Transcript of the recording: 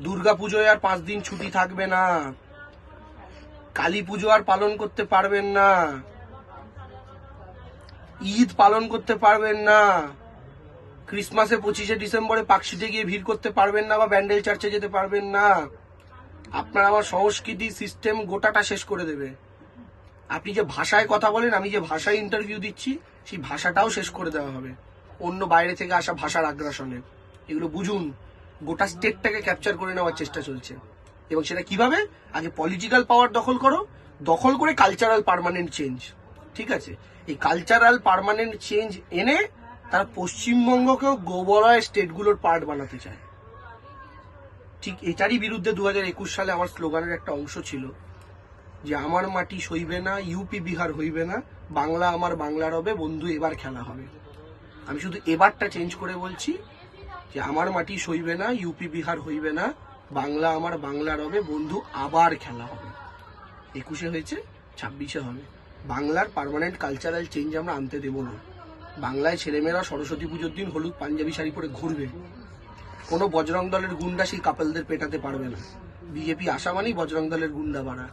দুর্গা পুজোয় আর 5 দিন ছুটি থাকবে না, কালী পুজো আর পালন করতে পারবেন না, ঈদ পালন করতে পারবেন না, ক্রিসমাসে 25শে ডিসেম্বরে পার্কশিটে গিয়ে ভিড় করতে পারবেন না বা ব্যান্ডেল চার্চে যেতে পারবেন না। আপনার আমার সংস্কৃতি সিস্টেম গোটাটা শেষ করে দেবে। আপনি যে ভাষায় কথা বলেন, আমি যে ভাষায় ইন্টারভিউ দিচ্ছি, সেই ভাষাটাও শেষ করে দেওয়া হবে অন্য বাইরে থেকে আসা ভাষার আগ্রাসনে। এগুলো বুঝুন, গোটা স্টেটটাকে ক্যাপচার করে নেওয়ার চেষ্টা চলছে। এবং সেটা কিভাবে? আগে পলিটিক্যাল পাওয়ার দখল করো, দখল করে কালচারাল পার্মানেন্ট চেঞ্জ। ঠিক আছে, এই কালচারাল পার্মানেন্ট চেঞ্জ এনে তারা পশ্চিমবঙ্গকেও গোবলয় স্টেটগুলোর পার্ট বানাতে চায়। ঠিক এটারই বিরুদ্ধে 2021 সালে আমার স্লোগানের একটা অংশ ছিল যে আমার মাটি সইবে না, ইউপি বিহার হইবে না, বাংলা আমার বাংলার হবে, বন্ধু এবার খেলা হবে। আমি শুধু এবারটা চেঞ্জ করে বলছি যে আমার মাটি সইবে না, ইউপি বিহার হইবে না, বাংলা আমার বাংলার হবে, বন্ধু আবার খেলা হবে। 21-এ হয়েছে, 26-এ হবে। বাংলার পার্মানেন্ট কালচারাল চেঞ্জ আমরা আনতে দেব না। বাংলায় ছেলেমেয়েরা সরস্বতী পুজোর দিন হলুদ পাঞ্জাবি শাড়ি পরে ঘুরবে, কোনো বজরং দলের গুন্ডা সেই কাপলদের পেটাতে পারবে না। বিজেপি আসা মানেই বজরং দলের গুন্ডা বাড়া।